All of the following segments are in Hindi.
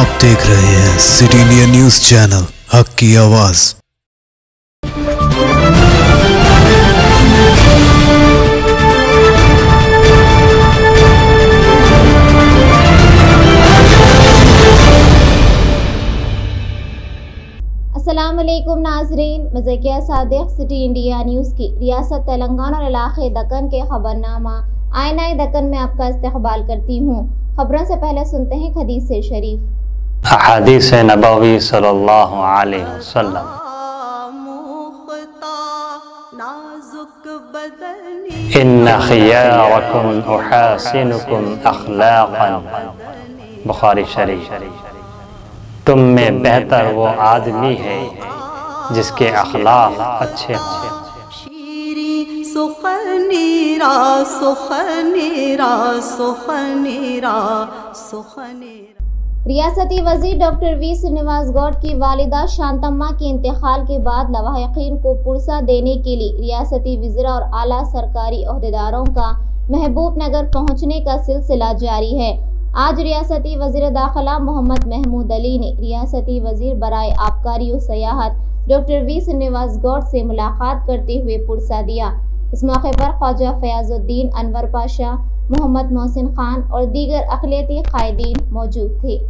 आप देख रहे हैं सिटी इंडिया न्यूज चैनल, हक की आवाज। अस्सलाम वालेकुम नाजरीन, मज़किया सादिक सिटी इंडिया न्यूज़ की रियासत तेलंगाना और इलाके दक्कन के खबरनामा आईना दक्कन में आपका इस्तकबाल करती हूँ। खबरों से पहले सुनते हैं हदीस शरीफ। हदीस नबवी सल्लल्लाहु अलैहि वसल्लम। इन्ना खियारकुम उहासिनुकुम अखलाक़न, बुखारी शरीफ। तुम में बेहतर वो आदमी है जिसके अखलाक अच्छे हों। रियासती वजीर डॉक्टर वी श्रीनिवास गौड की वालिदा शांतम्मा के इंतकाल के बाद लवाहिकीन को पुरसा देने के लिए रियासती वज़ीर और आला सरकारी ओहदेदारों का महबूब नगर पहुँचने का सिलसिला जारी है। आज रियासती वज़ीर दाखिला मोहम्मद महमूद अली ने रियासती वज़ीर बराए आबकारी और सयाहत डॉक्टर वी श्रीनिवास गौड से मुलाकात करते हुए पुरसा दिया। इस मौके पर ख्वाजा फयाजुद्दीन अनवर पाशा, मोहम्मद मोहसिन खान और दीगर अक़लियती कायदीन मौजूद थे।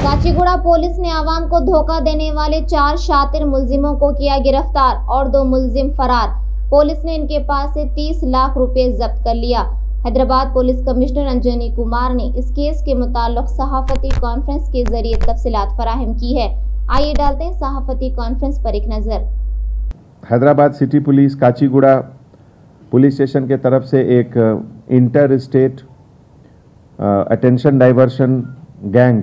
काचीगुड़ा पुलिस ने आवाम को धोखा देने वाले 4 शातिर मुलजिमों को किया गिरफ्तार और 2 मुलजिम फरार। पुलिस ने इनके पास से 30 लाख रुपए जब्त कर लिया। हैदराबाद पुलिस कमिश्नर अंजनी कुमार ने इस केस के मुताल्लिक सहाफती कॉन्फ्रेंस के जरिए तफसीलात फराहम की है। आइए डालते हैं सहाफती कॉन्फ्रेंस पर एक नजर। Hyderabad city police Kachiguda police station के तरफ से एक inter state attention diversion gang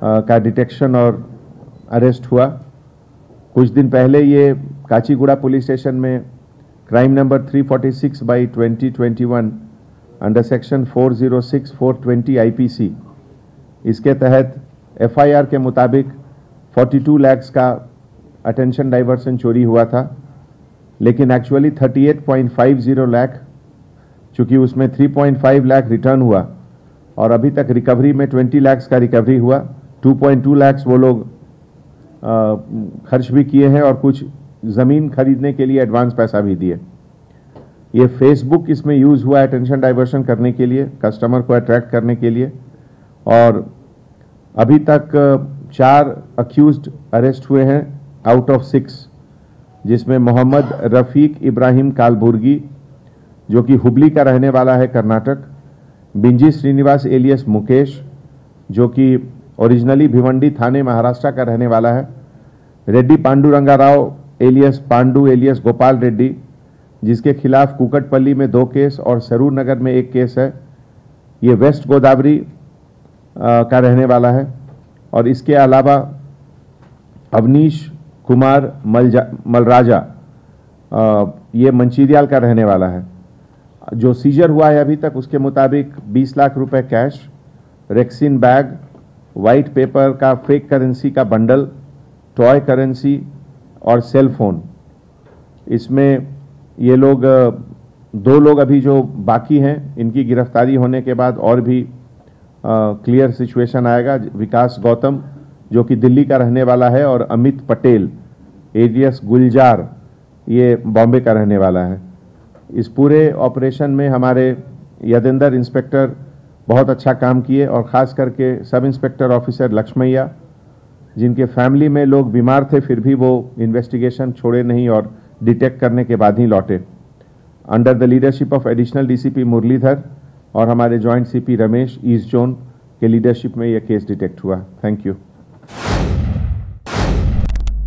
का डिटेक्शन और अरेस्ट हुआ। कुछ दिन पहले ये काचीगुड़ा पुलिस स्टेशन में crime number 346/2021 under section 406/420 IPC, इसके तहत FIR के मुताबिक 42 लाख का अटेंशन डाइवर्सन चोरी हुआ था, लेकिन एक्चुअली 38.50 लाख, चूँकि उसमें 3.5 लाख रिटर्न हुआ और अभी तक रिकवरी में 20 लाख का रिकवरी हुआ। 2.2 लाख वो लोग खर्च भी किए हैं और कुछ ज़मीन खरीदने के लिए एडवांस पैसा भी दिए। ये फेसबुक इसमें यूज़ हुआ अटेंशन डाइवर्शन करने के लिए, कस्टमर को अट्रैक्ट करने के लिए। और अभी तक 4 अक्यूज्ड अरेस्ट हुए हैं आउट ऑफ 6, जिसमें मोहम्मद रफ़ीक इब्राहिम कालबुर्गी जो कि हुबली का रहने वाला है कर्नाटक, बिंजी श्रीनिवास एलियस मुकेश जो कि ओरिजिनली भिवंडी थाने महाराष्ट्र का रहने वाला है, रेड्डी पांडुरंगा राव एलियस पांडू एलियस गोपाल रेड्डी जिसके खिलाफ कुकटपल्ली में 2 केस और सरूर नगर में 1 केस है। ये वेस्ट गोदावरी का रहने वाला है। और इसके अलावा अवनीश कुमार मलराजा ये मंचीरियाल का रहने वाला है। जो सीजर हुआ है अभी तक उसके मुताबिक 20 लाख रुपए cash, Rexin bag, white paper का फेक करेंसी का बंडल, टॉय करेंसी और सेल फोन। इसमें ये लोग 2 लोग अभी जो बाकी हैं, इनकी गिरफ्तारी होने के बाद और भी क्लियर सिचुएशन आएगा। विकास गौतम जो कि दिल्ली का रहने वाला है और अमित पटेल एलियस गुलजार ये बॉम्बे का रहने वाला है। इस पूरे ऑपरेशन में हमारे यदेंद्र इंस्पेक्टर बहुत अच्छा काम किए और ख़ास करके सब इंस्पेक्टर ऑफिसर लक्ष्मैया, जिनके फैमिली में लोग बीमार थे फिर भी वो इन्वेस्टिगेशन छोड़े नहीं और डिटेक्ट करने के बाद ही लौटे। Under the leadership of additional DCP Muralidhar और हमारे joint CP Ramesh east zone के लीडरशिप में यह केस डिटेक्ट हुआ। Thank you.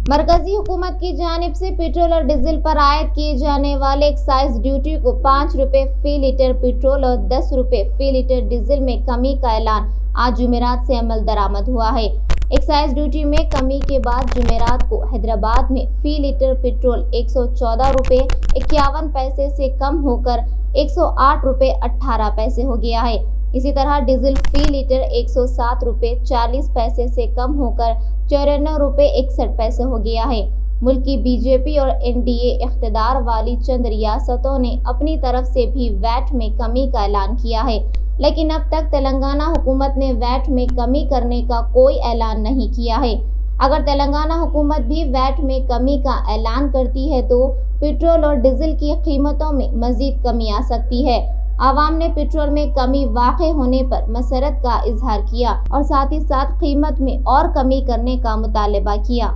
मरकजी हुकूमत की जानिब से पेट्रोल और डीजल पर आयद किए जाने वाले एक्साइज ड्यूटी को 5 रुपए फी लीटर पेट्रोल और 10 रुपए फी लीटर डीजल में कमी का ऐलान आज जुमेरात से अमल दरामद हुआ है। एक्साइज ड्यूटी में कमी के बाद जुमेरात को हैदराबाद में फी लीटर पेट्रोल 114 रुपए 51 पैसे से कम होकर 108 रुपए 18 पैसे हो गया है। इसी तरह डीजल फी लीटर 107 रुपए 40 पैसे से कम होकर 94 रुपए 61 पैसे हो गया है। मुल्क की बीजेपी और एनडीए इख्तिदार वाली चंद रियासतों ने अपनी तरफ से भी वैट में कमी का ऐलान किया है, लेकिन अब तक तेलंगाना हुकूमत ने वैट में कमी करने का कोई ऐलान नहीं किया है। अगर तेलंगाना हुकूमत भी वैट में कमी का ऐलान करती है तो पेट्रोल और डीजल की कीमतों में मजीद कमी आ सकती है। आवाम ने पेट्रोल में कमी वाक़ई होने पर मसरत का इजहार किया और साथ ही साथ कीमत में और कमी करने का मुतालबा किया।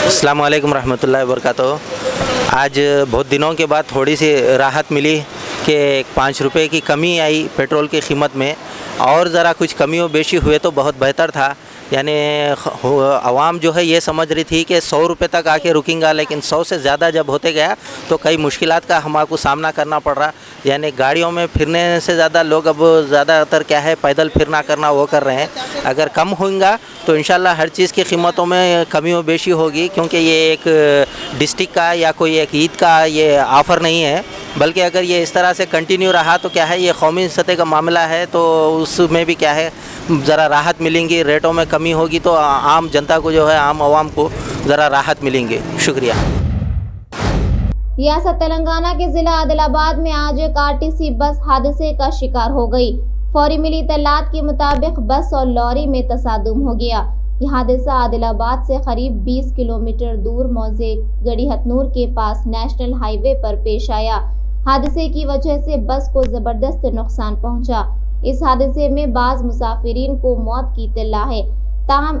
अस्सलाम वालेकुम रहमतुल्लाहि व बरकातुहू। आज बहुत दिनों के बाद थोड़ी सी राहत मिली कि 5 रुपए की कमी आई पेट्रोल की कीमत में, और ज़रा कुछ कमी व बेशी हुए तो बहुत बेहतर था। यानी आवाम जो है ये समझ रही थी कि 100 रुपये तक आके रुकेंगा, लेकिन 100 से ज़्यादा जब होते गया तो कई मुश्किलात का हमको सामना करना पड़ रहा। यानी गाड़ियों में फिरने से ज़्यादा लोग अब ज़्यादातर क्या है पैदल फिरना करना वो कर रहे हैं। अगर कम होगा तो इंशाल्लाह हर चीज़ की कीमतों में कमी व बेशी होगी, क्योंकि ये एक डिस्ट्रिक्ट का या कोई एक ईद का ये ऑफ़र नहीं है, बल्कि अगर ये इस तरह से कंटिन्यू रहा तो क्या है ये कौमी सतह का मामला है, तो उसमें भी क्या है ज़रा राहत मिलेंगी, रेटों में कमी होगी तो आम जनता को जो है आम आवाम को ज़रा राहत मिलेंगे। शुक्रिया। रियासत तेलंगाना के जिला आदिलाबाद में आज एक आरटीसी बस हादसे का शिकार हो गई। फौरी मिली इत्तलात के मुताबिक बस और लॉरी में तसादुम हो गया। यह हादसा आदिलाबाद से करीब 20 किलोमीटर दूर मौजे गड़ी हथनूर के पास नेशनल हाईवे पर पेश आया। हादसे की वजह से बस को ज़बरदस्त नुकसान पहुंचा। इस हादसे में बाज़ मुसाफिरीन को मौत की इत्तला है, ताहम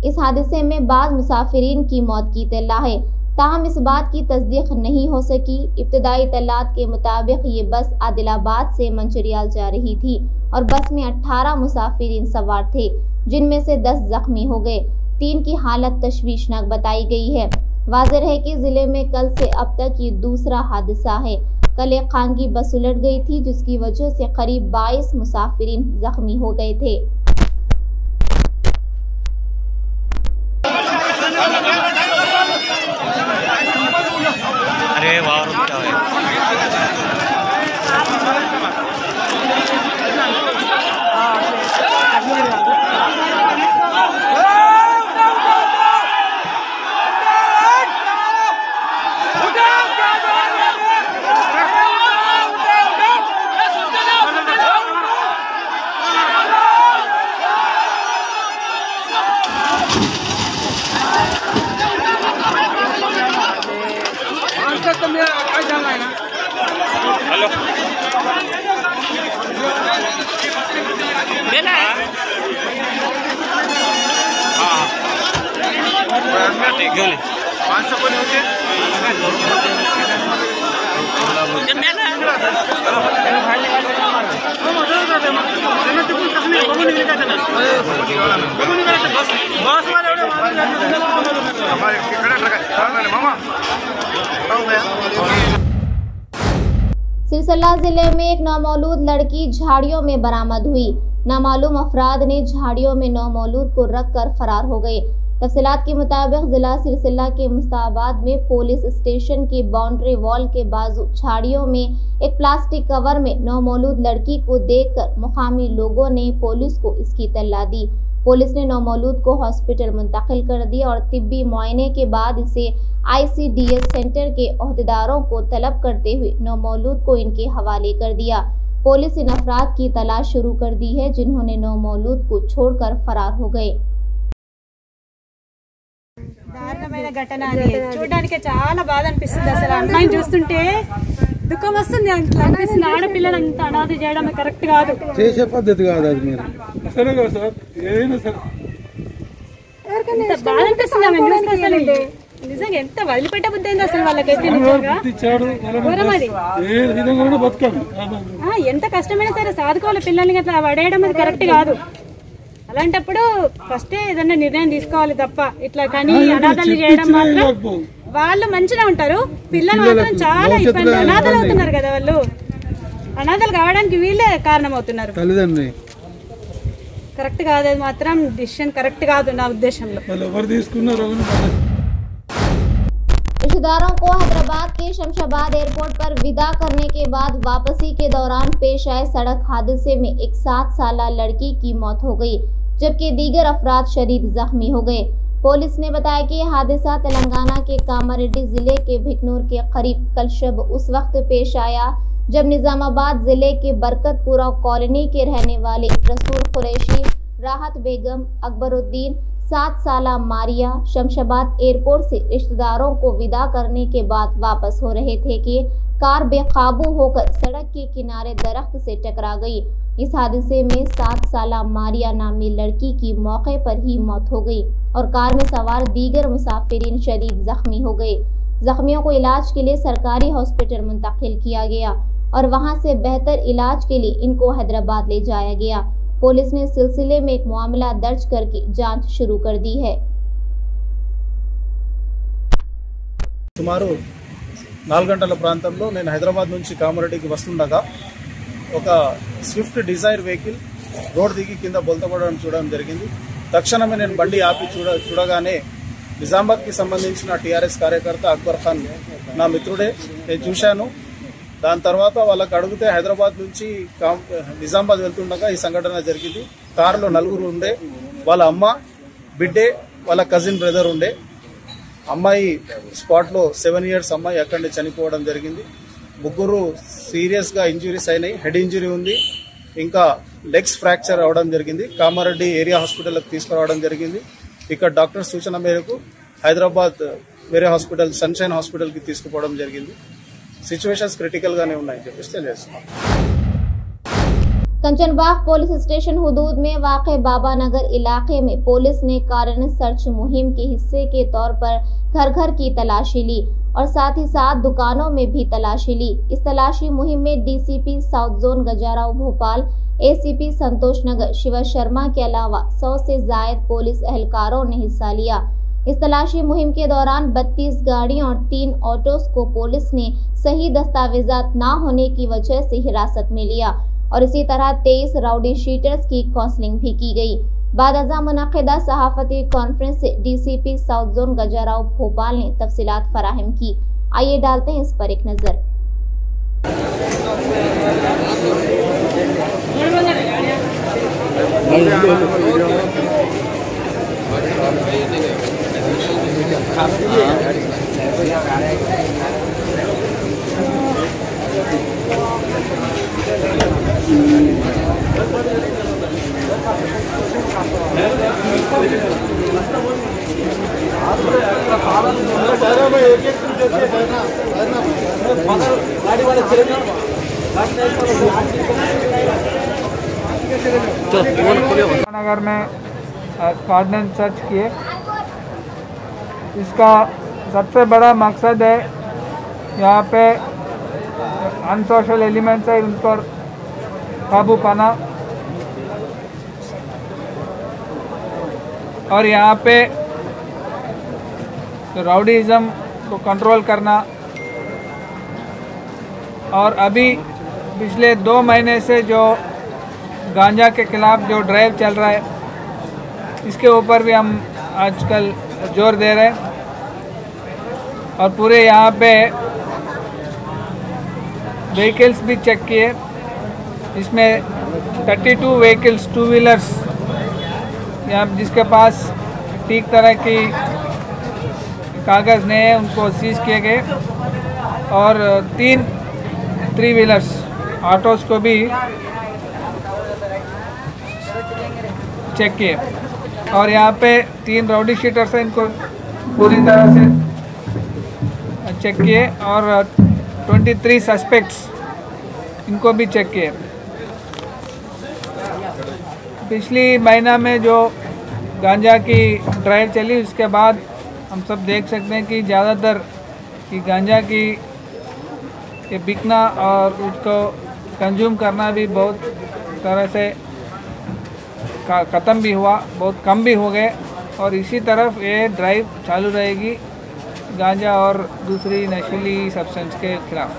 इस हादसे में बाज़ मुसाफिरीन की मौत की इत्तला है, ताहम इस बात की तस्दीक नहीं हो सकी। इब्तदाई इत्तलात के मुताबिक ये बस आदिलाबाद से मंचरियाल जा रही थी और बस में 18 मुसाफिरीन सवार थे, जिनमें से 10 जख्मी हो गए। 3 की हालत तशवीशनाक बताई गई है। वाज़ेह है कि ज़िले में कल से अब तक ये दूसरा हादसा है। कल एक खानगी बस उलट गई थी, जिसकी वजह से करीब 22 मुसाफिरीन जख्मी हो गए थे। अरे वाह, क्या है? हेलो लेना है? हाँ 500 को नहीं होते सिलसिला जिले में एक नौमौलूद लड़की झाड़ियों में बरामद हुई। नामालूम अफराद ने झाड़ियों में नौमौलूद को रख कर फरार हो गए। तफसीलात के मुताबिक जिला सिलसिला के मुस्ताबाद में पुलिस स्टेशन की बाउंड्री वॉल के बाजू झाड़ियों में एक प्लास्टिक कवर में नौमौलूद लड़की को देखकर मुकामी लोगों ने पुलिस को इसकी इत्तला दी। पुलिस ने नौमौलूद को हॉस्पिटल मुंतकिल कर दिया और तिब्बी मुआयने के बाद इसे ICDS सेंटर के ओहदेदारों को तलब करते हुए नौमौलूद को इनके हवाले कर दिया। पुलिस इन अफराद की तलाश शुरू कर दी है, जिन्होंने नौमौलूद को छोड़कर फरार हो गए। దారుణమైన ఘటన అది. చూడడానికి చాలా బాధ అనిపిస్తుంది. అసలు అమ్మాయిని చూస్తుంటే దుఃఖం వస్తుంది. అనిపిస్తుంది ఆడపిల్లలు అంత అనాథ చేయడం కరెక్ట్ కాదు, చేసే పద్ధతి కాదు అది. మీరు సరే కదా సార్, ఏదైనా సరే ఎంత బాధ అనిపిస్తుంది ఆమె చూస్తే. అసలు నిజంగా ఎంత వదిలిపెట్ట బుద్ధి అయింది అసలు వాళ్ళకైతే. ఎంత కష్టమైనా సరే సాధుకోవాలి పిల్లల్ని అట్లా పడేయడం అది కరెక్ట్ కాదు. అలాంటప్పుడు ఫస్ట్ ఏదన్నా నిర్ణయం తీసుకోవాలి తప్ప ఇట్లా కానీ అనాథాలు చేయడం మాత్రం. వాళ్ళు మంచిగా ఉంటారు, పిల్లలు మాత్రం చాలా ఇబ్బంది. అనాథలు అవుతున్నారు కదా వాళ్ళు. అనాథలు కావడానికి వీళ్ళే కారణం అవుతున్నారు. కరెక్ట్ కాదు, అది మాత్రం డిసిషన్ కరెక్ట్ కాదు నా ఉద్దేశంలో. रिश्तेदारों को हैदराबाद के शमशाबाद एयरपोर्ट पर विदा करने के बाद वापसी के दौरान पेश आए सड़क हादसे में एक 7 साला लड़की की मौत हो गई, जबकि दीगर अफराद शदीद जख्मी हो गए। पुलिस ने बताया कि यह हादसा तेलंगाना के कामारेड्डी जिले के भिकनूर के करीब कल शब उस वक्त पेश आया जब निजामाबाद जिले के बरकतपुरा कॉलोनी के रहने वाले रसूल कुरैशी, राहत बेगम, अकबरुद्दीन, 7 साला मारिया शमशाबाद एयरपोर्ट से रिश्तेदारों को विदा करने के बाद वापस हो रहे थे कि कार बेकाबू होकर सड़क के किनारे दरख्त से टकरा गई। इस हादसे में 7 साला मारिया नामी लड़की की मौके पर ही मौत हो गई और कार में सवार दीगर मुसाफिरीन शदीद जख्मी हो गए। जख्मियों को इलाज के लिए सरकारी हॉस्पिटल मुंतकिल किया गया और वहां से बेहतर इलाज के लिए इनको हैदराबाद ले जाया गया। पुलिस ने सिलसिले में एक मामला दर्ज करके जांच शुरू कर दी है। సుమారు 4 గంటల ప్రాంతంలో నేను హైదరాబాద్ నుంచి కామారెడ్డికి వస్తుండగా ఒక స్విఫ్ట్ డిజైర్ వెహికల్ రోడ్ దిగి కింద బొల్తపడడం చూడడం జరిగింది. తక్షణమే నేను బండి ఆపి చూడగానే నిజామాబాద్కి సంబంధించిన టీఆర్ఎస్ కార్యకర్త అక్బర్ ఖాన్ నా మిత్రుడే, నేను చూశాను. దాని తర్వాత వాళ్ళకి అడిగితే హైదరాబాద్ నుంచి నిజామాబాద్ వెళ్తుండగా ఈ సంఘటన జరిగింది. కారులో 4 ఉండే, వాళ్ళ అమ్మ, బిడ్డే, వాళ్ళ కజిన్ బ్రదర్ ఉండే. అమ్మాయి స్పాట్లో 7 ఇయర్స్ అమ్మాయి అక్కడే చనిపోవడం జరిగింది. 3 సీరియస్గా ఇంజురీస్ అయినాయి, హెడ్ ఇంజురీ ఉంది, ఇంకా లెగ్స్ ఫ్రాక్చర్ అవడం జరిగింది. కామారెడ్డి ఏరియా హాస్పిటల్కి తీసుకురావడం జరిగింది. ఇక్కడ డాక్టర్ సూచన మేరకు హైదరాబాద్ వేరే హాస్పిటల్ సన్షైన్ హాస్పిటల్కి తీసుకుపోవడం జరిగింది. సిచ్యువేషన్స్ క్రిటికల్ గానే ఉన్నాయి చెప్పేసి తెలియజేస్తున్నాం. कंचनबाग पुलिस स्टेशन हुदूद में वाक़े बाबा नगर इलाके में पुलिस ने कारण सर्च मुहिम के हिस्से के तौर पर घर घर की तलाशी ली और साथ ही साथ दुकानों में भी तलाशी ली। इस तलाशी मुहिम में DCP south zone Gajarao Bhopal, ACP Santosh Nagar Shiva Sharma के अलावा 100 से जायद पुलिस एहलकारों ने हिस्सा लिया। इस तलाशी मुहिम के दौरान 32 गाड़ियों और 3 ऑटोस को पुलिस ने सही दस्तावेजात न होने की वजह से हिरासत में लिया और इसी तरह 23 राउडी शीटर्स की काउंसलिंग भी की गई। बाद अज़ा मुनक़िदा सहाफ़ती कॉन्फ्रेंस से DCP south zone Gajarao Bhopal ने तफसीलात फराहम की। आइए डालते हैं इस पर एक नज़र। नगर में कार्डन सर्च किए। इसका सबसे बड़ा मकसद है यहाँ पे अनसोशल एलिमेंट्स है उन पर काबू पाना और यहाँ पे राउडीज़म को कंट्रोल करना। और अभी पिछले 2 महीने से जो गांजा के खिलाफ जो ड्राइव चल रहा है इसके ऊपर भी हम आजकल जोर दे रहे हैं और पूरे यहाँ पे व्हीकल्स भी चेक किए। इसमें 32 व्हीकल्स 2 व्हीलर्स यहाँ जिसके पास ठीक तरह की कागज़ नहीं है उनको सीज किए गए और 3 3 व्हीलर्स ऑटोज़ को भी चेक किए और यहाँ पे 3 राउडी शीटर्स हैं इनको पूरी तरह से चेक किए और 23 सस्पेक्ट्स इनको भी चेक किए। पिछली महीना में जो गांजा की ड्राइव चली उसके बाद हम सब देख सकते हैं कि ज़्यादातर कि गांजा की ये बिकना और उसको कंज्यूम करना भी बहुत तरह से ख़त्म भी हुआ, बहुत कम भी हो गए और इसी तरफ ये ड्राइव चालू रहेगी गांजा और दूसरी नशीली सब्सटेंस के खिलाफ।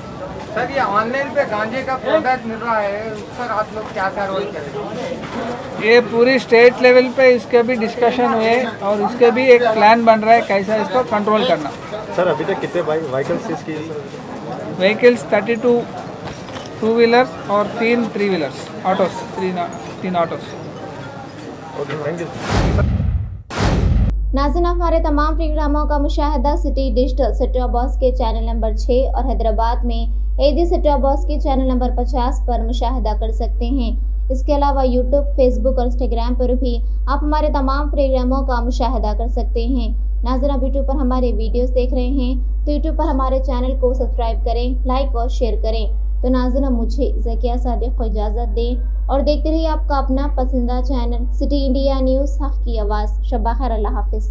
सर, ये ऑनलाइन पे गांजे का प्रोडक्ट मिल रहा है, उस पर आप लोग क्या कार्रवाई करेंगे? ये पूरी स्टेट लेवल पे इसके भी डिस्कशन हुए और इसके भी एक प्लान बन रहा है कैसा इसको कंट्रोल करना। सर, अभी तक कितने व्हीकल्स सीज किए? व्हीकल्स 32 टू व्हीलर्स और 3 3 wheelers autos, 3 autos. Okay, thank you. नाज़रीन, हमारे तमाम प्रोग्रामों का मुशाहिदा city digital set top box के चैनल नंबर 6 और हैदराबाद में एडी सेट टॉप बॉक्स के चैनल नंबर 50 पर मुशाहिदा कर सकते हैं। इसके अलावा यूट्यूब, फेसबुक और इंस्टाग्राम पर भी आप हमारे तमाम प्रोग्रामों का मुशाहिदा कर सकते हैं। नाज़रीन, आप यूट्यूब पर हमारे वीडियोस देख रहे हैं तो यूट्यूब पर हमारे चैनल को सब्सक्राइब करें, लाइक और शेयर करें। तो नाज़रीन, मुझे ज़किया सादिक को इजाज़त दें और देखते रहिए आपका अपना पसंदीदा चैनल सिटी इंडिया न्यूज़, हक़ की आवाज़। शब्बा खैर, अल्लाह हाफ़िज़।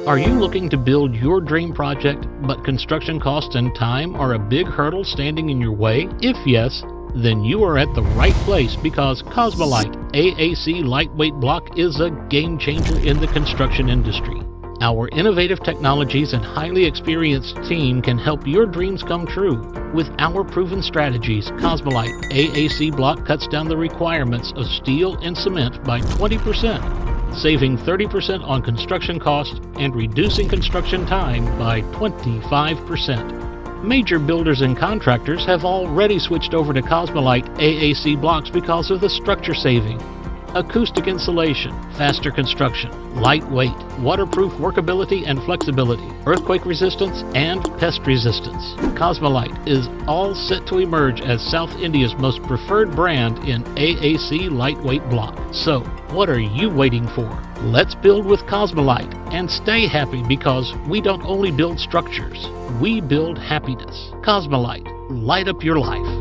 Are you looking to build your dream project, but construction costs and time are a big hurdle standing in your way? If yes, then you are at the right place because Cosmolite AAC lightweight block is a game changer in the construction industry. Our innovative technologies and highly experienced team can help your dreams come true. With our proven strategies, Cosmolite AAC block cuts down the requirements of steel and cement by 20%. Saving 30% on construction costs and reducing construction time by 25%. Major builders and contractors have already switched over to Cosmolite AAC blocks because of the structure saving. Acoustic insulation, faster construction, lightweight, waterproof workability and flexibility, earthquake resistance, and pest resistance. Cosmolite is all set to emerge as South India's most preferred brand in AAC lightweight block. So, what are you waiting for? Let's build with Cosmolite and stay happy because we don't only build structures, we build happiness. Cosmolite, light up your life.